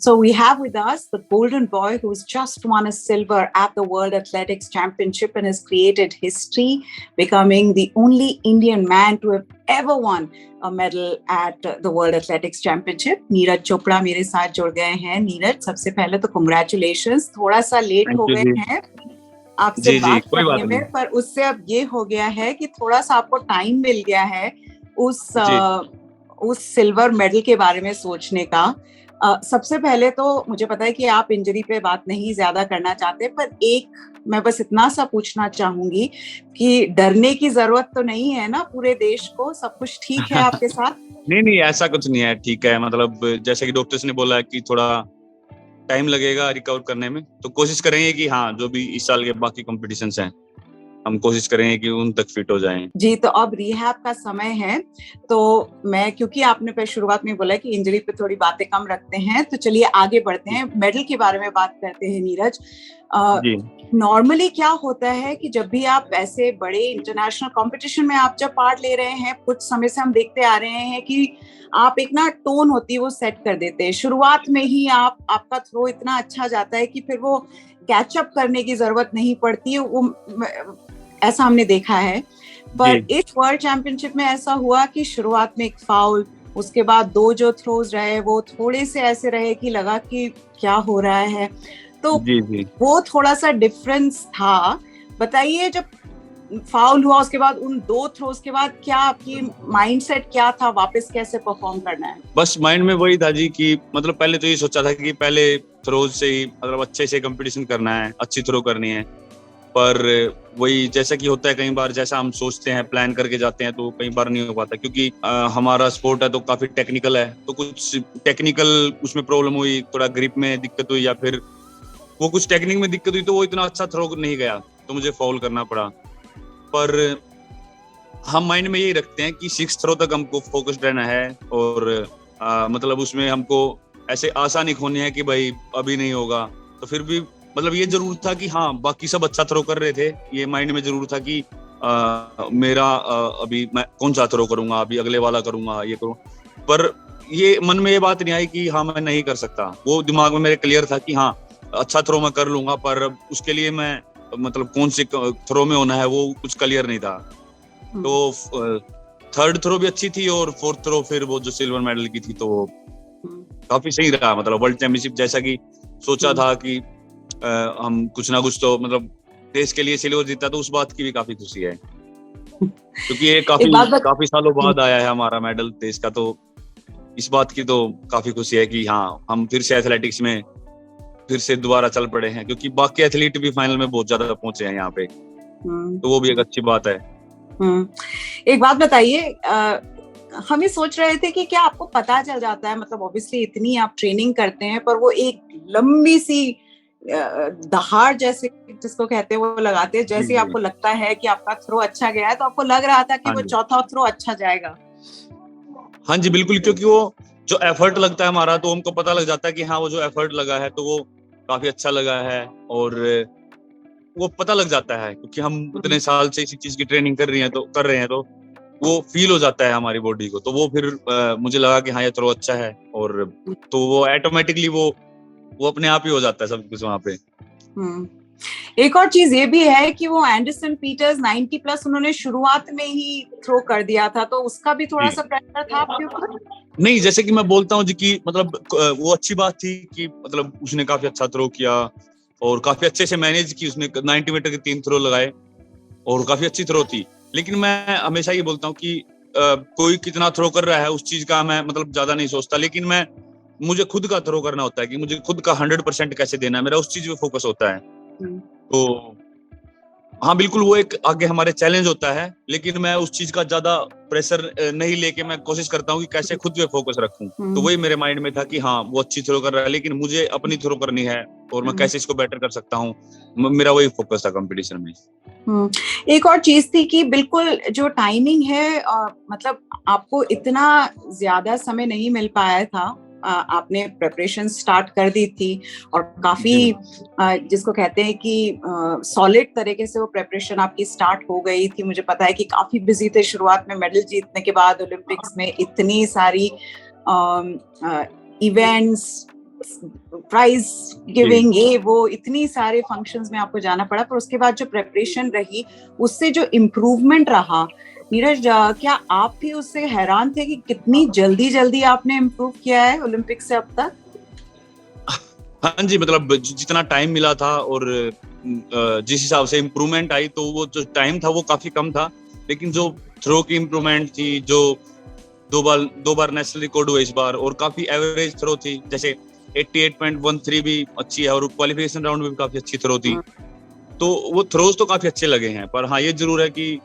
So we have with us the golden boy who's just won a silver at the World Athletics Championship and has created history, becoming the only Indian man to have ever won a medal at the World Athletics Championship. Neeraj Chopra मेरे साथ जुड़ गए हैं. नीरज, सबसे पहले तो congratulations. थोड़ा सा लेट हो गए हैं आपसे बात करने में, पर उससे अब ये हो गया है कि थोड़ा सा आपको टाइम मिल गया है उस सिल्वर मेडल के बारे में सोचने का. सबसे पहले तो मुझे पता है कि आप इंजरी पे बात नहीं ज्यादा करना चाहते, पर मैं बस इतना सा पूछना चाहूंगी कि डरने की जरूरत तो नहीं है ना पूरे देश को? सब कुछ ठीक है आपके साथ? नहीं, ऐसा कुछ नहीं है, ठीक है. मतलब जैसे कि डॉक्टर्स ने बोला कि थोड़ा टाइम लगेगा रिकवर करने में, तो कोशिश करेंगे कि हाँ, जो भी इस साल के बाकी कॉम्पिटिशन्स हैं हम कोशिश करेंगे कि उन तक फिट हो जाएं. जी, तो अब रिहैब का समय है, तो मैं, क्योंकि आपने शुरुआत में बोला कि इंजरी पे थोड़ी बातें कम रखते हैं, तो चलिए आगे बढ़ते हैं, मेडल के बारे में बात करते हैं. नीरज, नॉर्मली क्या होता है कि जब भी आप ऐसे बड़े इंटरनेशनल कंपटीशन में आप जब पार्ट ले रहे हैं, कुछ समय से हम देखते आ रहे हैं कि आप एक ना टोन होती है वो सेट कर देते हैं. शुरुआत में ही आपका थ्रो इतना अच्छा जाता है कि फिर वो कैचअप करने की जरूरत नहीं पड़ती है. वो ऐसा हमने देखा है, पर इस वर्ल्ड चैंपियनशिप में ऐसा हुआ कि शुरुआत में एक फाउल, उसके बाद दो जो थ्रोज रहे वो थोड़े से ऐसे रहे कि लगा कि क्या हो रहा है. तो वो थोड़ा सा डिफरेंस था. बताइए, जब फाउल हुआ उसके बाद उन दो थ्रोज के बाद क्या आपकी माइंडसेट क्या था, वापस कैसे परफॉर्म करना है? बस माइंड में वही था जी कि मतलब पहले तो ये सोचा था कि पहले थ्रोज से ही मतलब अच्छे से कंपटीशन करना है, अच्छी थ्रो करनी है. पर वही जैसा कि होता है कई बार, जैसा हम सोचते हैं प्लान करके जाते हैं तो कई बार नहीं हो पाता, क्योंकि हमारा स्पोर्ट है तो काफी टेक्निकल है, तो कुछ टेक्निकल उसमें प्रॉब्लम हुई, थोड़ा ग्रिप में दिक्कत हुई या फिर वो कुछ टेक्निक में दिक्कत हुई, तो वो इतना अच्छा थ्रो नहीं गया, तो मुझे फाउल करना पड़ा. पर हम माइंड में यही रखते हैं कि 6th थ्रो तक हमको फोकस्ड रहना है और मतलब उसमें हमको ऐसे आशा नहीं खोनी है कि भाई अभी नहीं होगा. तो फिर भी मतलब ये जरूर था कि हाँ, बाकी सब अच्छा थ्रो कर रहे थे, ये माइंड में जरूर था कि मेरा अभी मैं कौन सा थ्रो करूंगा, अभी अगले वाला करूंगा, ये करूँ. पर ये मन में ये बात नहीं आई कि हाँ मैं नहीं कर सकता. वो दिमाग में मेरे क्लियर था कि हाँ अच्छा थ्रो मैं कर लूंगा, पर उसके लिए मैं मतलब कौन से थ्रो में होना है वो कुछ क्लियर नहीं था. तो 3rd थ्रो भी अच्छी थी और 4th थ्रो फिर वो जो सिल्वर मेडल की थी, तो काफी सही रहा. मतलब वर्ल्ड चैंपियनशिप जैसा कि सोचा था कि हम कुछ ना कुछ तो मतलब देश के लिए सिल्वर जीता, तो उस बात की भी काफी खुशी है, क्योंकि ये काफी सालों बाद आया है हमारा मेडल देश का. तो इस बात की तो काफी खुशी है कि हाँ, हम फिर से एथलेटिक्स में फिर से दोबारा चल पड़े हैं, क्योंकि बाकी एथलीट भी फाइनल में बहुत ज्यादा पहुंचे हैं यहाँ पे, तो वो भी एक अच्छी बात है. एक बात बताइए, हम ये सोच रहे थे कि क्या आपको पता चल जाता है, मतलब ऑब्वियसली इतनी आप ट्रेनिंग करते हैं, पर वो एक लंबी सी दहाड़ जैसे जिसको कहते हैं वो लगाते हैं, जैसे आपको लगता है कि आपका थ्रो अच्छा गया है, तो आपको लग रहा था कि वो चौथा थ्रो अच्छा जाएगा? हाँ जी, बिल्कुल, क्योंकि वो जो एफर्ट लगता है हमारा, तो हमको पता लग जाता है कि हाँ वो जो एफर्ट लगा है तो वो काफी अच्छा लगा है, और वो पता लग जाता है क्योंकि हम इतने साल से इसी चीज की ट्रेनिंग कर रहे हैं, तो वो फील हो जाता है हमारी बॉडी को. तो वो फिर मुझे लगा कि हाँ ये थ्रो अच्छा है, और तो वो ऑटोमेटिकली वो अपने आप ही हो जाता है सब कुछ वहां पे. एक और चीज ये भी है कि वो एंडरसन पीटर्स 90+ उन्होंने शुरुआत में ही थ्रो कर दिया था, तो उसका भी थोड़ा सा प्रेशर था आपके ऊपर? नहीं, जैसे कि मैं बोलता हूँ जी कि मतलब वो अच्छी बात थी कि मतलब उसने काफी अच्छा थ्रो किया और काफी अच्छे से मैनेज की, उसने 90 मीटर के 3 थ्रो लगाए और काफी अच्छी थ्रो थी. लेकिन मैं हमेशा ये बोलता हूँ कि कोई कितना थ्रो कर रहा है उस चीज का मैं मतलब ज्यादा नहीं सोचता, लेकिन मुझे खुद का थ्रो करना होता है कि मुझे खुद का 100% कैसे देना है, मेरा उस चीज पे फोकस होता है. तो हाँ बिल्कुल, वो एक आगे हमारे चैलेंज होता है, लेकिन मैं उस चीज का ज्यादा प्रेशर नहीं लेके मैं कोशिश करता हूँ कि कैसे खुद पे फोकस रखूं. तो वही मेरे माइंड में था कि हाँ वो अच्छी थ्रो कर रहा है, लेकिन मुझे अपनी थ्रो करनी है और मैं कैसे इसको बेटर कर सकता हूँ, मेरा वही फोकस था कंपटीशन में. एक और चीज थी कि बिल्कुल जो टाइमिंग है, मतलब आपको इतना ज्यादा समय नहीं मिल पाया था, आपने प्रिपरेशन स्टार्ट कर दी थी और काफी जिसको कहते हैं कि सॉलिड तरीके से वो प्रिपरेशन आपकी स्टार्ट हो गई थी. मुझे पता है कि काफी बिजी थे शुरुआत में, मेडल जीतने के बाद ओलंपिक्स में इतनी सारी इवेंट्स, प्राइज गिविंग, ये वो इतनी सारे फंक्शंस में आपको जाना पड़ा, पर उसके बाद जो प्रेपरेशन रही उससे जो इम्प्रूवमेंट रहा, नीरज क्या आप भी उससे हैरान थे कि कितनी जल्दी जल्दी आपने इम्प्रूव किया है ओलंपिक से अब तक? हाँ जी, मतलब जितना टाइम मिला था और जिस हिसाब से इम्प्रूवमेंट आई, तो वो जो टाइम था वो काफी कम था, लेकिन जो थ्रो की इम्प्रूवमेंट थी, जो दो बार नेशनल रिकॉर्ड हुआ इस बार, और काफी एवरेज थ्रो थी, जैसे 88.13 भी अच्छी है, और क्वालिफिकेशन राउंड में भी काफी अच्छी थ्रो थी। तो वो थ्रोज तो काफी अच्छे लगे हैं, पर हाँ ये जरूर है कि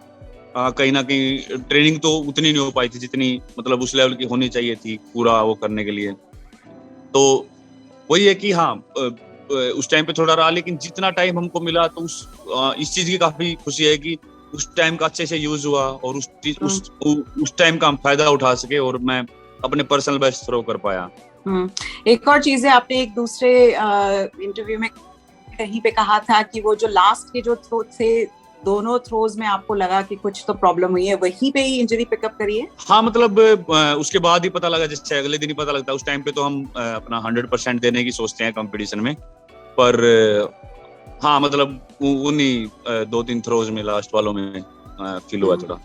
कहीं ना कहीं ट्रेनिंग तो उतनी नहीं हो पाई थी जितनी मतलब उस लेवल की होनी चाहिए थी पूरा वो करने के लिए। तो वही है कि हाँ उस टाइम पे थोड़ा रहा, लेकिन जितना टाइम हमको मिला तो इस चीज की काफी खुशी है कि उस टाइम का अच्छे से यूज हुआ, और उस टाइम का हम फायदा उठा सके, और मैं अपने पर्सनल बेस्ट थ्रो कर पाया। एक और चीज है, आपने एक दूसरे इंटरव्यू में कहीं पे कहा था कि वो जो लास्ट के जो थ्रो थे, दोनों थ्रोज में आपको लगा कि कुछ तो प्रॉब्लम हुई है, वहीं पे ही इंजरी पिकअप करी है? हाँ, मतलब उसके बाद ही पता लगा, जैसे अगले दिन ही पता लगता है। उस टाइम पे तो हम अपना 100% देने की सोचते हैं कंपटीशन में, पर हाँ मतलब उन्हीं 2-3 थ्रोज में लास्ट वालों में फील हुआ थोड़ा।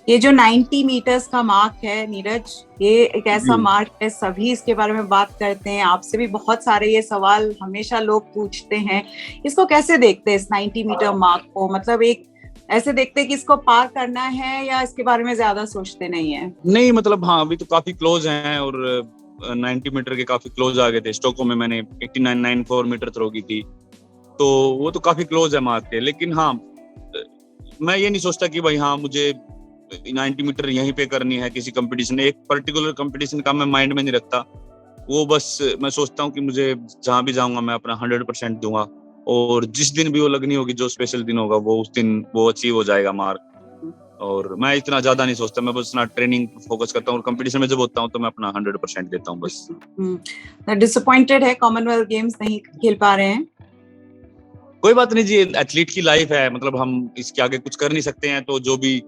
ये जो 90 मीटर्स का मार्क है नीरज, ये एक ऐसा मार्क है, सभी इसके बारे में बात करते हैं, आपसे भी बहुत सारे ये सवाल हमेशा लोग पूछते हैं, इसको कैसे देखते हैं इस 90 मीटर मार्क को? मतलब एक ऐसे देखते हैं कि इसको पार करना है, या इसके बारे में ज्यादा सोचते नहीं है? नहीं, मतलब हाँ अभी तो काफी क्लोज हैं, और 90 मीटर के काफी क्लोज आ गए थे। स्टॉकहोम में मैंने 89.94 मीटर थ्रो की थी, तो वो तो काफी क्लोज है मार्क के। लेकिन हाँ मैं ये नहीं सोचता कि भाई हाँ मुझे 90 मीटर यहीं पे करनी है किसी कंपटीशन, एक पर्टिकुलर कंपटीशन का मैं माइंड में नहीं रखता। वो बस मैं सोचता हूँ कि मुझे जहां भी जाऊंगा मैं अपना 100% दूंगा, और जिस दिन भी वो लगनी होगी, जो स्पेशल दिन होगा, वो उस दिन वो अचीव हो जाएगा मार्क। और मैं इतना ज्यादा नहीं सोचता, मैं बस अपना ट्रेनिंग फोकस करता हूँ, और कंपटीशन में जब होता हूँ तो मैं अपना 100% देता हूँ बस। डिसअपॉइंटेड है कॉमनवेल्थ गेम्स नहीं खेल पा रहे हैं? कोई बात नहीं जी, एथलीट की लाइफ है, मतलब हम इसके आगे कुछ कर नहीं सकते हैं। तो जो भी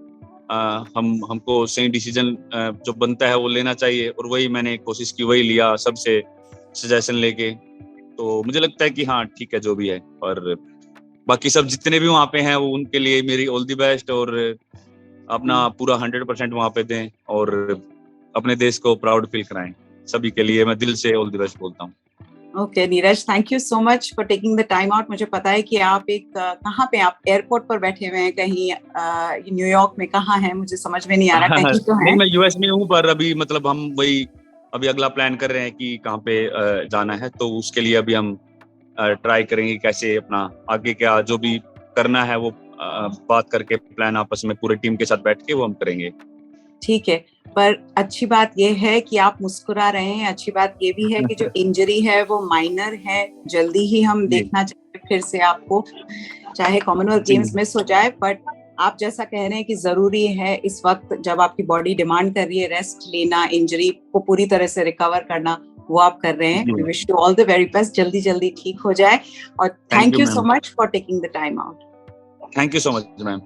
हमको सही डिसीजन जो बनता है वो लेना चाहिए, और वही मैंने कोशिश की, वही लिया, सबसे सजेशन लेके। तो मुझे लगता है कि हाँ ठीक है जो भी है, और बाकी सब जितने भी वहाँ पे हैं वो उनके लिए मेरी ऑल द बेस्ट, और अपना पूरा 100% वहाँ पे दें, और अपने देश को प्राउड फील कराएं। सभी के लिए मैं दिल से ऑल द बेस्ट बोलता हूँ। Okay Neeraj, thank you so much for taking the time out. मुझे पता है कि आप एक कहाँ पे, आप एयरपोर्ट पर बैठे हुए हैं कहीं, न्यूयॉर्क में कहाँ है मुझे समझ में नहीं आ रहा, कहीं तो है। नहीं, मैं यूएस में हूँ, पर अभी मतलब हम वही अभी अगला प्लान कर रहे हैं कि कहाँ पे जाना है, तो उसके लिए अभी हम ट्राई करेंगे कैसे अपना आगे क्या जो भी करना है वो बात करके प्लान आपस में पूरे टीम के साथ बैठ के वो हम करेंगे। ठीक है, पर अच्छी बात ये है कि आप मुस्कुरा रहे हैं, अच्छी बात ये भी है कि जो इंजरी है वो माइनर है, जल्दी ही हम देखना चाहिए फिर से आपको, चाहे कॉमनवेल्थ गेम्स मिस हो जाए। बट आप जैसा कह रहे हैं कि जरूरी है इस वक्त जब आपकी बॉडी डिमांड कर रही है रेस्ट लेना, इंजरी को पूरी तरह से रिकवर करना, वो आप कर रहे हैं। We wish you all the very best, जल्दी जल्दी ठीक हो जाए, और thank you so much for taking the time out. Thank you so much ma'am.